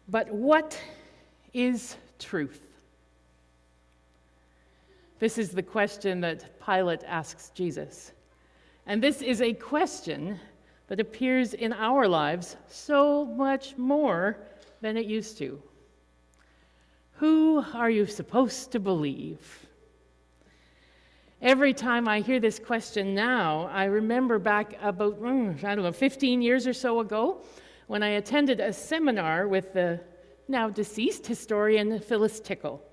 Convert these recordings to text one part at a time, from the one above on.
But what is truth? This is the question that Pilate asks Jesus. And this is a question that appears in our lives so much more than it used to. Who are you supposed to believe? Every time I hear this question now, I remember back about, 15 years or so ago, when I attended a seminar with the now deceased historian Phyllis Tickle.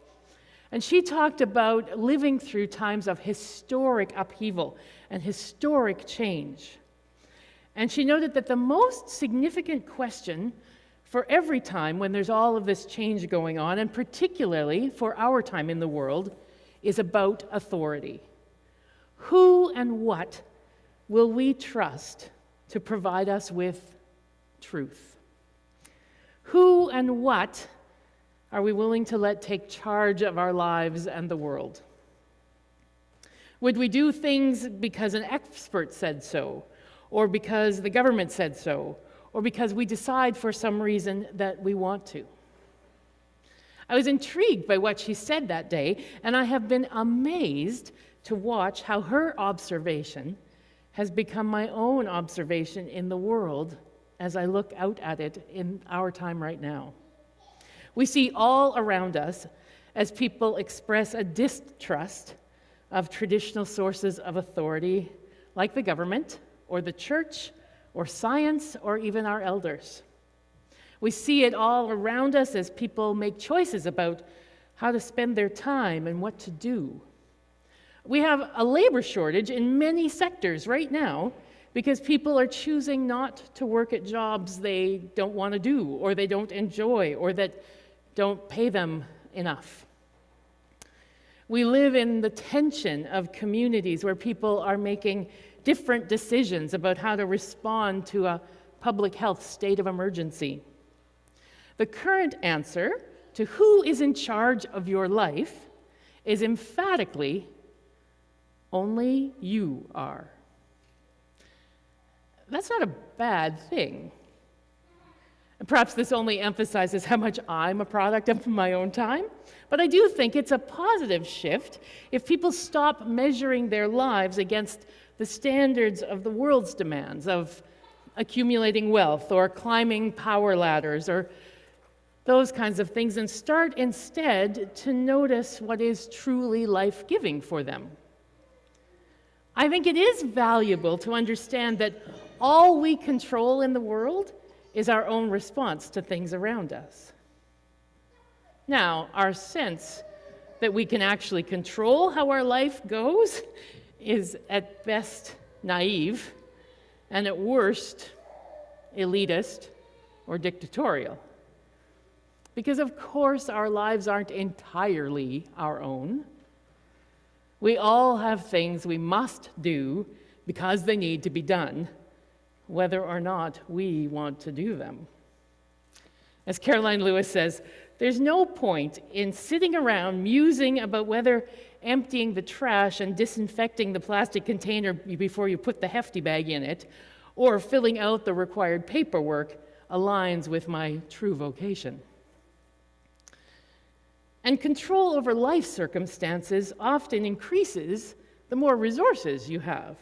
And she talked about living through times of historic upheaval and historic change. And she noted that the most significant question for every time when there's all of this change going on, and particularly for our time in the world, is about authority. Who and what will we trust to provide us with truth? Who and what are we willing to let take charge of our lives and the world? Would we do things because an expert said so, or because the government said so, or because we decide for some reason that we want to? I was intrigued by what she said that day, and I have been amazed to watch how her observation has become my own observation in the world as I look out at it in our time right now. We see all around us as people express a distrust of traditional sources of authority, like the government, or the church, or science, or even our elders. We see it all around us as people make choices about how to spend their time and what to do. We have a labor shortage in many sectors right now because people are choosing not to work at jobs they don't want to do, or they don't enjoy, or that don't pay them enough. We live in the tension of communities where people are making different decisions about how to respond to a public health state of emergency. The current answer to who is in charge of your life is emphatically, only you are. That's not a bad thing. And perhaps this only emphasizes how much I'm a product of my own time, but I do think it's a positive shift if people stop measuring their lives against the standards of the world's demands of accumulating wealth or climbing power ladders or those kinds of things, and start instead to notice what is truly life-giving for them. I think it is valuable to understand that all we control in the world is our own response to things around us. Now, our sense that we can actually control how our life goes is at best naive, and at worst elitist or dictatorial. Because of course our lives aren't entirely our own. We all have things we must do because they need to be done, whether or not we want to do them. As Caroline Lewis says, there's no point in sitting around musing about whether emptying the trash and disinfecting the plastic container before you put the hefty bag in it, or filling out the required paperwork, aligns with my true vocation. And control over life circumstances often increases the more resources you have.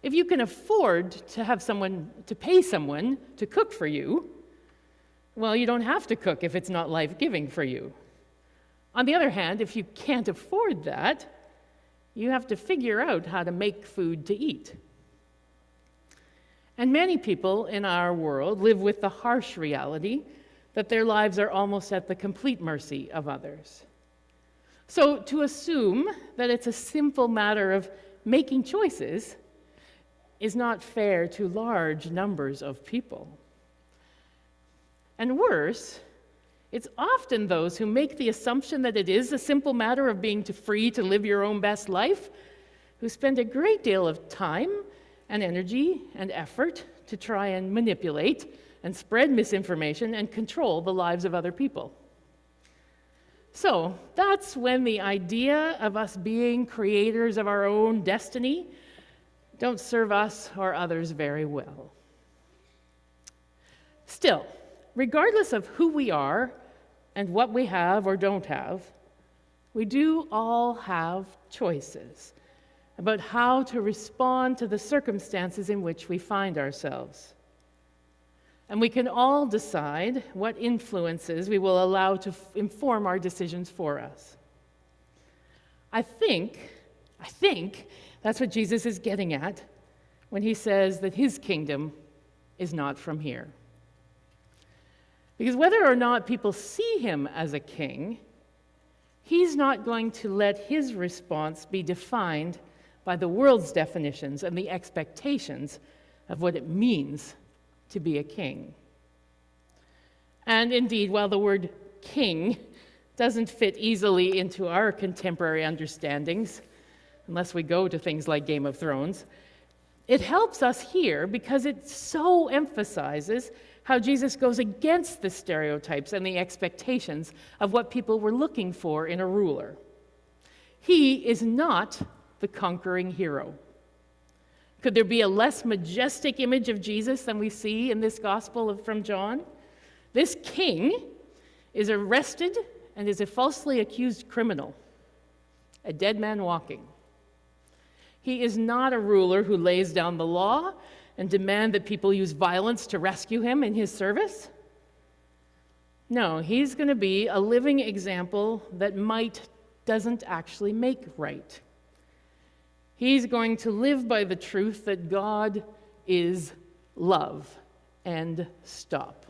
If you can afford to pay someone to cook for you, well, you don't have to cook if it's not life-giving for you. On the other hand, if you can't afford that, you have to figure out how to make food to eat. And many people in our world live with the harsh reality that their lives are almost at the complete mercy of others. So to assume that it's a simple matter of making choices is not fair to large numbers of people. And worse, it's often those who make the assumption that it is a simple matter of being free to live your own best life who spend a great deal of time and energy and effort to try and manipulate and spread misinformation and control the lives of other people. So that's when the idea of us being creators of our own destiny don't serve us or others very well. Still, regardless of who we are and what we have or don't have, we do all have choices about how to respond to the circumstances in which we find ourselves. And we can all decide what influences we will allow to inform our decisions for us. I think that's what Jesus is getting at when he says that his kingdom is not from here. Because whether or not people see him as a king, he's not going to let his response be defined by the world's definitions and the expectations of what it means to be a king. And indeed, while the word king doesn't fit easily into our contemporary understandings, unless we go to things like Game of Thrones, it helps us here because it so emphasizes how Jesus goes against the stereotypes and the expectations of what people were looking for in a ruler. He is not the conquering hero. Could there be a less majestic image of Jesus than we see in this gospel from John? This king is arrested and is a falsely accused criminal, a dead man walking. He is not a ruler who lays down the law and demands that people use violence to rescue him in his service. No, he's going to be a living example that might doesn't actually make right. He's going to live by the truth that God is love, and stop.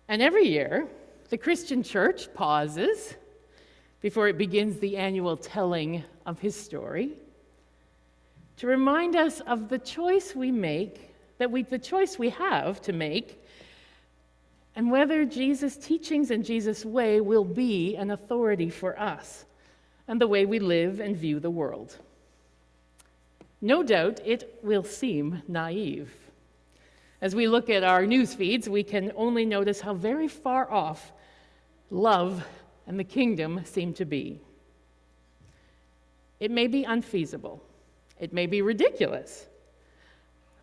And every year, the Christian church pauses before it begins the annual telling of his story to remind us of the choice we make, the choice we have to make, and whether Jesus' teachings and Jesus' way will be an authority for us and the way we live and view the world. No doubt it will seem naive. As we look at our news feeds, we can only notice how very far off love and the kingdom seem to be. It may be unfeasible. It may be ridiculous.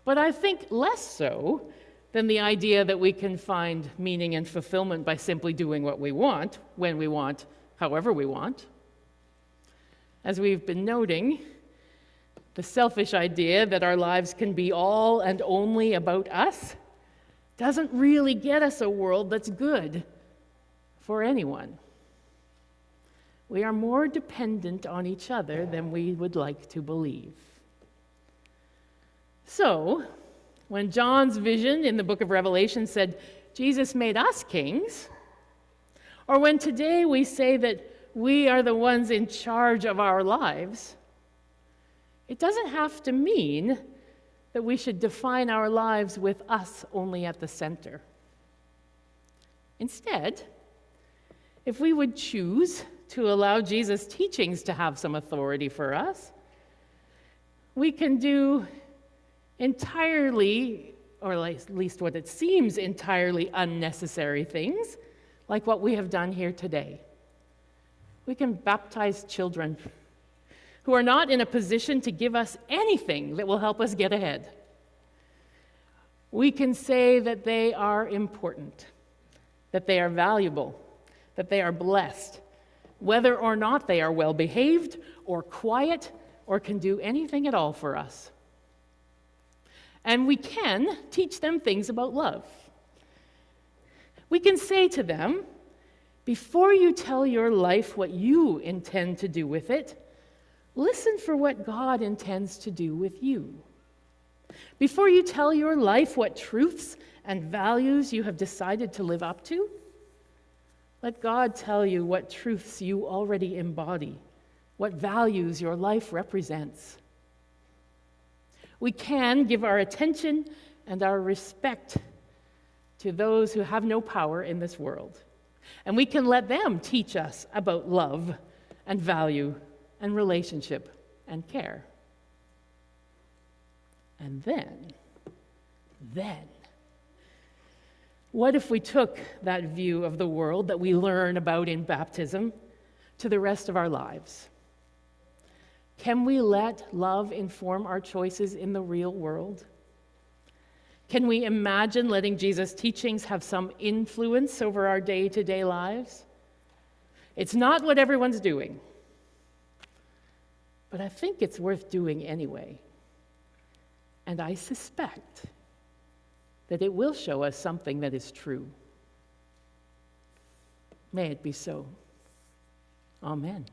But I think less so than the idea that we can find meaning and fulfillment by simply doing what we want, when we want, however we want. As we've been noting, the selfish idea that our lives can be all and only about us doesn't really get us a world that's good for anyone. We are more dependent on each other than we would like to believe. So, when John's vision in the book of Revelation said, Jesus made us kings, or when today we say that we are the ones in charge of our lives, it doesn't have to mean that we should define our lives with us only at the center. Instead, if we would choose to allow Jesus' teachings to have some authority for us, we can do entirely, or at least what it seems entirely unnecessary things, like what we have done here today. We can baptize children who are not in a position to give us anything that will help us get ahead. We can say that they are important, that they are valuable, that they are blessed, whether or not they are well-behaved or quiet or can do anything at all for us. And we can teach them things about love. We can say to them, before you tell your life what you intend to do with it, listen for what God intends to do with you. Before you tell your life what truths and values you have decided to live up to, let God tell you what truths you already embody, what values your life represents. We can give our attention and our respect to those who have no power in this world. And we can let them teach us about love and value and relationship and care. And then, what if we took that view of the world that we learn about in baptism to the rest of our lives? Can we let love inform our choices in the real world? Can we imagine letting Jesus' teachings have some influence over our day-to-day lives? It's not what everyone's doing, but I think it's worth doing anyway. And I suspect that it will show us something that is true. May it be so. Amen.